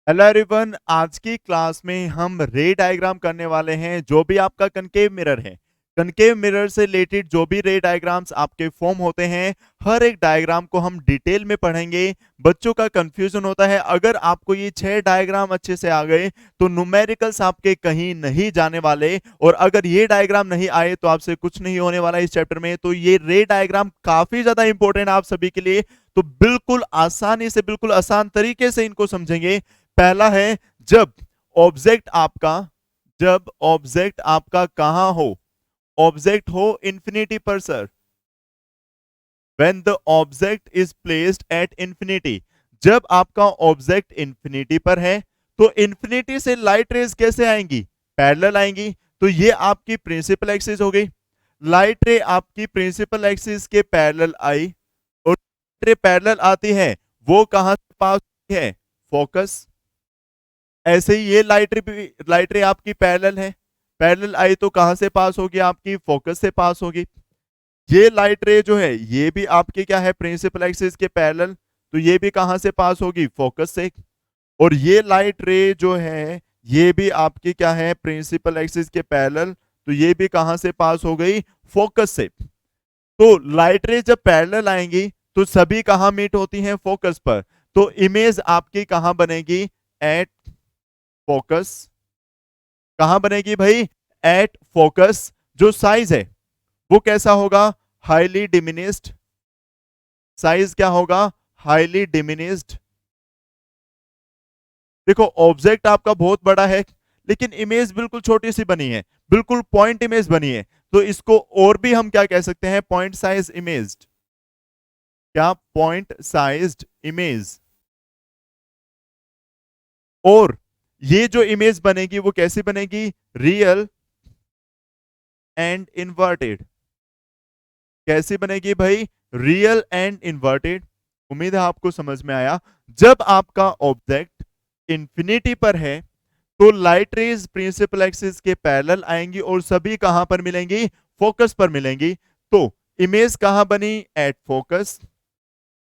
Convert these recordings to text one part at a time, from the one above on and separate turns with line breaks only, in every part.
Hello everyone, आज की class में हम रे डायग्राम करने वाले हैं। जो भी आपका कनकेव मिरर है, कनकेव मिरर से रिलेटेड जो भी रे डायग्राम्स आपके फॉर्म होते हैं, हर एक डायग्राम को हम डिटेल में पढ़ेंगे। बच्चों का कंफ्यूजन होता है, अगर आपको ये 6 डायग्राम अच्छे से आ गए तो न्यूमेरिकल्स आपके कहीं नहीं जाने वाले, और अगर ये डायग्राम नहीं आए तो आपसे कुछ नहीं होने वाला इस चैप्टर में। तो ये रे डायग्राम काफी ज्यादा इंपॉर्टेंट आप सभी के लिए, तो बिल्कुल आसानी से, बिल्कुल आसान तरीके से इनको समझेंगे। पहला है, जब ऑब्जेक्ट आपका जब ऑब्जेक्ट आपका कहां हो, ऑब्जेक्ट हो इंफिनिटी पर sir. When the object is placed at infinity, जब आपका ऑब्जेक्ट इंफिनिटी पर है तो इंफिनिटी से लाइट रेज कैसे आएंगी? पैरेलल आएंगी। तो ये आपकी प्रिंसिपल एक्सिस हो गई। लाइट रे आपकी प्रिंसिपल एक्सिस के पैरेलल आई, और रे पैरेलल आती है, वो कहां से पास होती है? फोकस। ऐसे ही ये लाइट रे आपकी पैरेलल है, पैरेलल आई तो कहां से पास होगी? आपकी फोकस से पास होगी। ये लाइट रे जो है ये भी आपके क्या है? प्रिंसिपल एक्सिस के पैरेलल, तो ये भी कहां से पास होगी? फोकस से। और ये लाइट रे जो है ये भी आपकी क्या है? प्रिंसिपल एक्सिस के पैरेलल, तो ये भी कहां से पास हो गई? फोकस से। तो लाइट रे जब पैरेलल आएंगी तो सभी कहां मीट होती हैं? फोकस पर। तो इमेज आपकी कहां बनेगी? At focus. कहां बनेगी भाई? At focus. जो साइज है वो कैसा होगा? Highly diminished. साइज क्या होगा? Highly diminished. देखो, ऑब्जेक्ट आपका बहुत बड़ा है लेकिन इमेज बिल्कुल छोटी सी बनी है, बिल्कुल पॉइंट इमेज बनी है। तो इसको और भी हम क्या कह सकते हैं? Point size image. क्या? Point sized image. और ये जो इमेज बनेगी वो कैसी बनेगी? Real and inverted. कैसी बनेगी भाई? Real and inverted. उम्मीद है आपको समझ में आया। जब आपका ऑब्जेक्ट इंफिनिटी पर है तो लाइट रेज प्रिंसिपल एक्सिस के पैरेलल आएंगी और सभी कहां पर मिलेंगी? फोकस पर मिलेंगी। तो इमेज कहां बनी? At focus.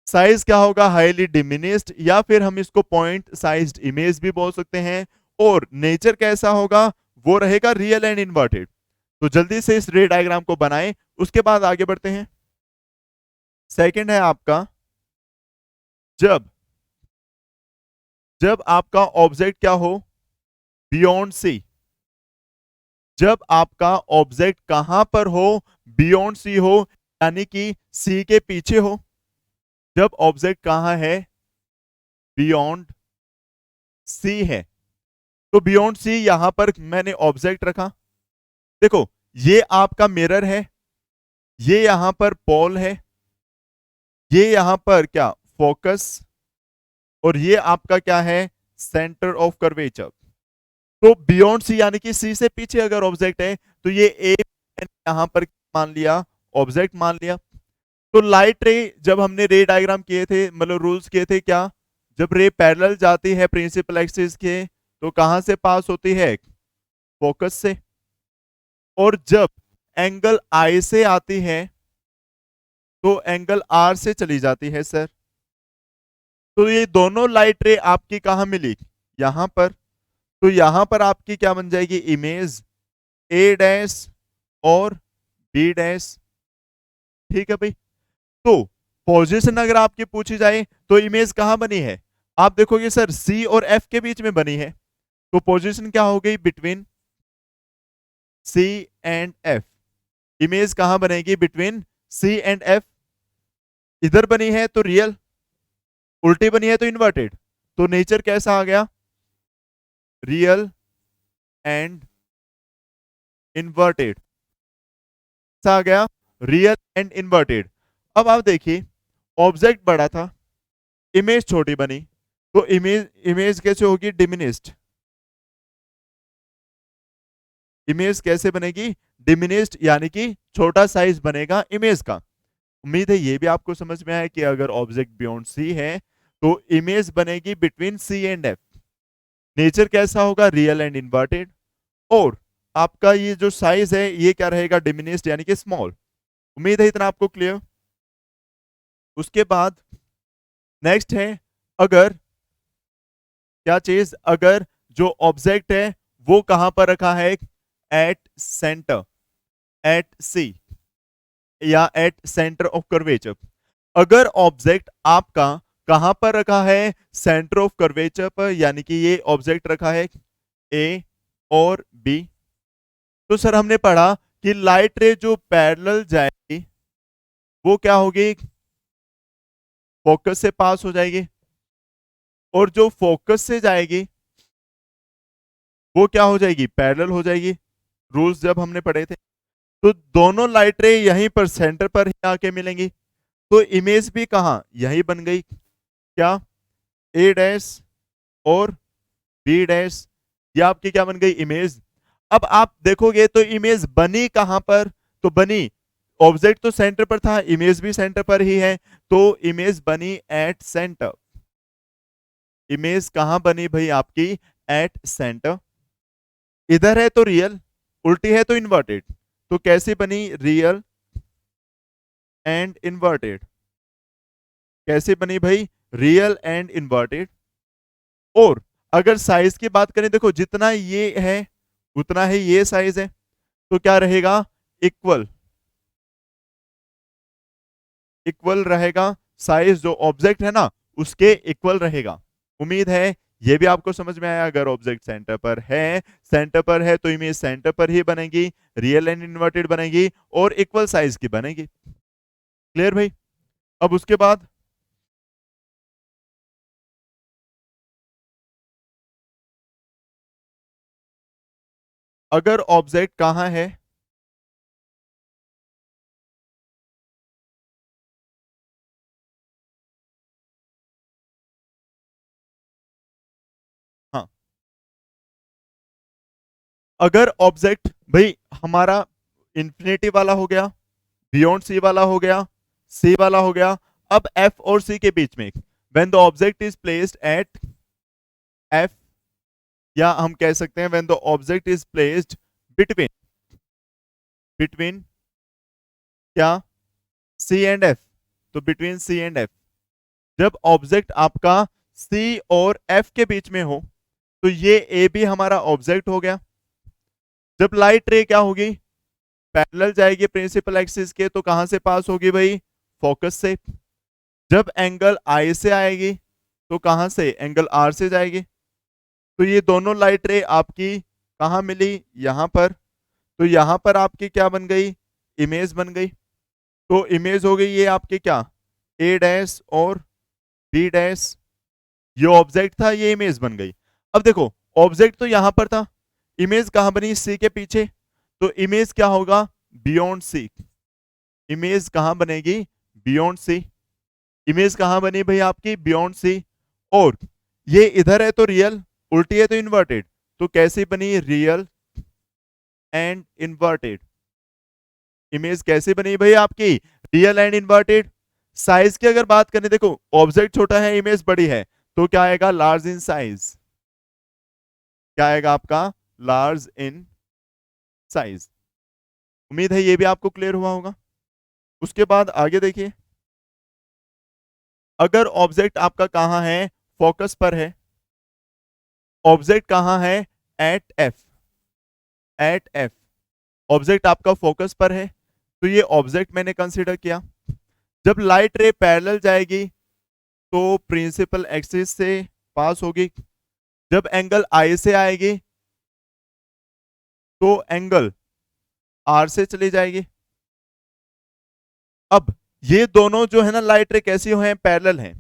साइज क्या होगा? हाईली डिमिनिस्ड, या फिर हम इसको पॉइंट साइज्ड इमेज भी बोल सकते हैं। और नेचर कैसा होगा? वो रहेगा रियल एंड इन्वर्टेड। तो जल्दी से इस रे डायग्राम को बनाएं, उसके बाद आगे बढ़ते हैं। सेकंड है आपका, जब जब आपका ऑब्जेक्ट क्या हो? Beyond C. जब आपका ऑब्जेक्ट कहां पर हो? बियॉन्ड सी हो, यानी कि सी के पीछे हो। जब ऑब्जेक्ट कहां है? बियॉन्ड सी है। तो बियॉन्ड सी यहां पर मैंने ऑब्जेक्ट रखा। देखो, ये आपका मिरर है, ये यहां पर पॉल है, ये यहां पर क्या? फोकस। और ये आपका क्या है? Centre of curvature. तो बियॉन्ड सी यानी कि सी से पीछे अगर ऑब्जेक्ट है तो ये ए यहां पर मान लिया, ऑब्जेक्ट मान लिया। तो लाइट रे जब हमने रे डायग्राम किए थे, मतलब रूल्स किए थे क्या? जब रे पैरेलल जाती है प्रिंसिपल एक्सिस के तो कहां से पास होती है? फोकस से। और जब एंगल आई से आती है तो एंगल आर से चली जाती है सर। तो ये दोनों लाइट रे आपकी कहां मिली? यहां पर। तो यहां पर आपकी क्या बन जाएगी? इमेज ए डैश और बी डैश। ठीक है भाई। तो पोजीशन अगर आपकी पूछी जाए तो इमेज कहां बनी है? आप देखोगे सर सी और एफ के बीच में बनी है। तो पोजीशन क्या हो गई? Between C and F. Image कहां बनेगी? Between C and F. इधर बनी है तो रियल, उल्टी बनी है तो इन्वर्टेड। तो नेचर कैसा आ गया? Real and inverted. कैसा आ गया? Real and inverted. अब आप देखिए, ऑब्जेक्ट बड़ा था, इमेज छोटी बनी, तो इमेज इमेज कैसे होगी? डिमिनिस्ड। इमेज कैसे बनेगी? डिमिनिस्ड, यानी कि छोटा साइज बनेगा इमेज का। उम्मीद है ये भी आपको समझ में आया कि अगर ऑब्जेक्ट बियॉन्ड सी है तो इमेज बनेगी between C and F. Nature कैसा होगा? Real and inverted. और आपका ये जो साइज है ये क्या रहेगा? डिमिनिस्ड, यानी कि स्मॉल। उम्मीद है इतना आपको क्लियर। उसके बाद नेक्स्ट है, अगर क्या चीज? अगर जो ऑब्जेक्ट है वो कहां पर रखा है? एट सेंटर, एट सी, या एट सेंटर ऑफ कर्वेचर। अगर ऑब्जेक्ट आपका कहां पर रखा है? सेंटर ऑफ कर्वेचर पर, यानी कि ये ऑब्जेक्ट रखा है ए और बी। तो सर हमने पढ़ा कि लाइट रे जो पैरेलल जाएगी वो क्या होगी? फोकस से पास हो जाएगी, और जो फोकस से जाएगी वो क्या हो जाएगी? पैरेलल हो जाएगी। रूल्स जब हमने पढ़े थे, तो दोनों लाइट रे यहीं पर सेंटर पर ही आके मिलेंगी, तो इमेज भी कहां? यही बन गई। क्या? ए डैश और बी डैश, ये आपकी क्या बन गई? इमेज। अब आप देखोगे तो इमेज बनी कहां पर? तो बनी, ऑब्जेक्ट तो सेंटर पर था, इमेज भी सेंटर पर ही है, तो इमेज बनी एट सेंटर। इमेज कहां बनी भाई आपकी? At centre. इधर है तो रियल, उल्टी है तो इन्वर्टेड, तो कैसी बनी? Real and inverted. कैसे बनी भाई? Real and inverted. और अगर साइज की बात करें, देखो जितना ये है उतना ही ये साइज है, तो क्या रहेगा? इक्वल। इक्वल रहेगा, साइज जो ऑब्जेक्ट है ना उसके इक्वल रहेगा। उम्मीद है ये भी आपको समझ में आया। अगर ऑब्जेक्ट सेंटर पर है तो इमेज सेंटर पर ही बनेगी, रियल एंड इन्वर्टेड बनेगी, और इक्वल साइज की बनेगी। क्लियर भाई? अब उसके बाद अगर ऑब्जेक्ट कहां है? हाँ, अगर ऑब्जेक्ट भाई हमारा इंफिनिटी वाला हो गया, बियॉन्ड सी वाला हो गया, सी वाला हो गया, अब एफ और सी के बीच में, when the object is placed at F, या हम कह सकते हैं when the object is placed between, between क्या? सी एंड एफ। तो बिटवीन सी एंड एफ, जब ऑब्जेक्ट आपका सी और एफ के बीच में हो, तो ये ए भी हमारा ऑब्जेक्ट हो गया। जब लाइट रे क्या होगी? पैरेलल जाएगी प्रिंसिपल एक्सिस के, तो कहां से पास होगी भाई? फोकस से। जब एंगल आई से आएगी तो कहां से? एंगल आर से जाएगी। तो ये दोनों लाइट रे आपकी कहां मिली? यहां पर। तो यहां पर आपकी क्या बन गई? इमेज बन गई। तो इमेज हो गई ये आपकी क्या? ए डैश और बी डैश। ये ऑब्जेक्ट था, ये इमेज बन गई। अब देखो ऑब्जेक्ट तो यहां पर था, इमेज कहां बनी? सी के पीछे। तो इमेज क्या होगा? बियॉन्ड सी। इमेज कहां बनेगी? बियॉन्ड सी। इमेज कहां बनी भाई आपकी? Beyond C. और ये इधर है तो रियल, उल्टी है तो इन्वर्टेड, तो कैसी बनी? Real and inverted. इमेज कैसी बनी भाई आपकी? Real and inverted. साइज की अगर बात करें, देखो ऑब्जेक्ट छोटा है, इमेज बड़ी है, तो क्या आएगा? Large in size. क्या आएगा आपका? Large in size. उम्मीद है ये भी आपको क्लियर हुआ होगा। उसके बाद आगे देखिए, अगर ऑब्जेक्ट आपका कहां है? फोकस पर है। ऑब्जेक्ट कहां है? At F, at F. Object आपका फोकस पर है, तो ये ऑब्जेक्ट मैंने कंसीडर किया। जब लाइट रे पैरेलल जाएगी तो प्रिंसिपल एक्सिस से पास होगी। जब एंगल आई से आएगी तो एंगल आर से चली जाएगी। अब ये दोनों जो है ना लाइट रे कैसी हैं? पैरेलल हैं।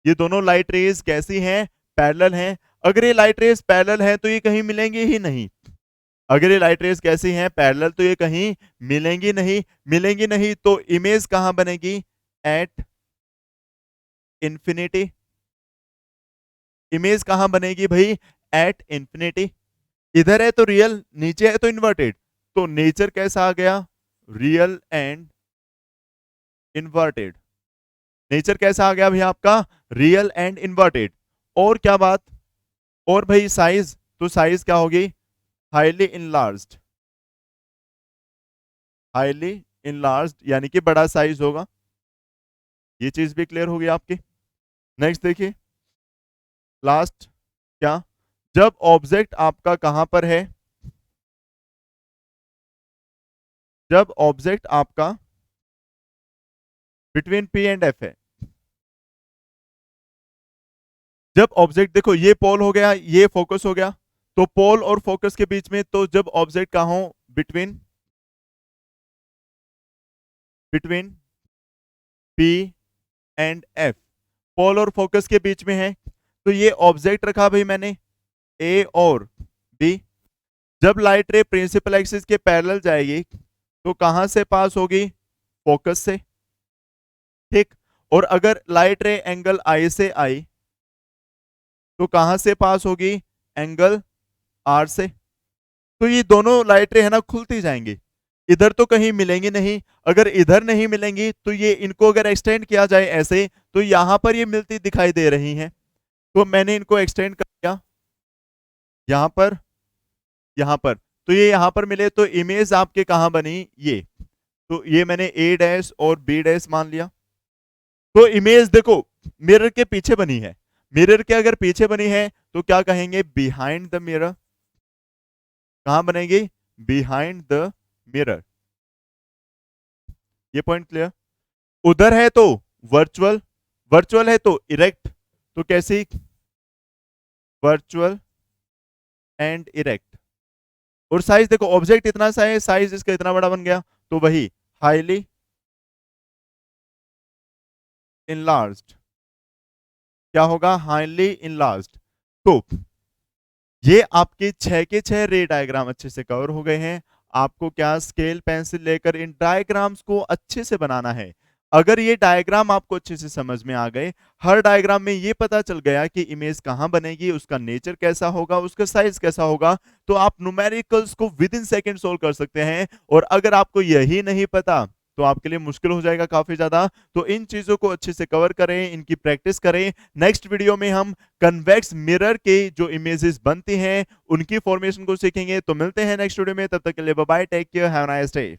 ये दोनों लाइट रेज कैसी हैं? पैरेलल हैं। अगर ये लाइट रेज पैरेलल हैं तो ये कहीं मिलेंगी ही नहीं। अगर ये लाइट रेज कैसी हैं? पैरेलल, तो ये कहीं मिलेंगी नहीं। मिलेंगी नहीं तो इमेज कहां बनेगी? At infinity. इमेज कहां बनेगी भाई? At infinity. इधर है तो रियल, नीचे है तो इन्वर्टेड, तो नेचर कैसा आ गया? Real and inverted. नेचर कैसा आ गया भाई आपका? Real and inverted. और क्या बात? और भाई साइज, तो साइज क्या होगी? Highly enlarged. हाईली इनलार्ज्ड यानी कि बड़ा साइज होगा। ये चीज भी क्लियर होगी आपकी। नेक्स्ट देखिए, लास्ट क्या? जब ऑब्जेक्ट आपका कहां पर है, जब ऑब्जेक्ट आपका बिटवीन पी एंड एफ है, जब ऑब्जेक्ट देखो ये पोल हो गया, ये फोकस हो गया, तो पोल और फोकस के बीच में, तो जब ऑब्जेक्ट कहां हो, between between P and F, pole और फोकस के बीच में है, तो ये ऑब्जेक्ट रखा भाई मैंने ए और बी। जब लाइट रे प्रिंसिपल एक्सिस के पैरेलल जाएगी तो कहां से पास होगी, फोकस से, ठीक। और अगर लाइट रे एंगल आई से आई तो कहां से पास होगी, एंगल आर से। तो ये दोनों लाइट रे है ना खुलती जाएंगी, इधर तो कहीं मिलेंगी नहीं। अगर इधर नहीं मिलेंगी तो ये इनको अगर एक्सटेंड किया जाए ऐसे, तो यहां पर ये मिलती दिखाई दे रही हैं, तो मैंने इनको एक्सटेंड कर दिया यहां पर, यहां पर, तो ये यहां पर मिले, तो इमेज आपके कहां बनी, ये, तो ये मैंने ए डैश और बी डैश मान लिया। तो इमेज देखो मिरर के पीछे बनी है, मिरर के अगर पीछे बनी है तो क्या कहेंगे, बिहाइंड द मिरर। कहां बनेगी, बिहाइंड द मिरर। ये पॉइंट क्लियर। उधर है तो वर्चुअल, वर्चुअल है तो इरेक्ट, तो कैसी, वर्चुअल एंड इरेक्ट। और साइज देखो ऑब्जेक्ट इतना सा है, साइज इसका इतना बड़ा बन गया, तो वही हाईली इनलार्ज्ड। क्या होगा, हाईली इनलार्ज्ड। तो ये आपके 6 के 6 रे डायग्राम अच्छे से कवर हो गए हैं। आपको क्या स्केल पेंसिल लेकर इन डायग्राम्स को अच्छे से बनाना है। अगर ये डायग्राम आपको अच्छे से समझ में आ गए, हर डायग्राम में ये पता चल गया कि इमेज कहां बनेगी, उसका नेचर कैसा होगा, उसका साइज कैसा होगा, तो आप न्यूमेरिकल्स को विद इन सेकेंड सोल्व कर सकते हैं। और अगर आपको यही नहीं पता तो आपके लिए मुश्किल हो जाएगा काफी ज्यादा। तो इन चीजों को अच्छे से कवर करें, इनकी प्रैक्टिस करें। नेक्स्ट वीडियो में हम कन्वेक्स मिरर के जो इमेजेस बनती हैं उनकी फॉर्मेशन को सीखेंगे। तो मिलते हैं नेक्स्ट वीडियो में, तब तक के लिए bye bye, take care, have a nice day.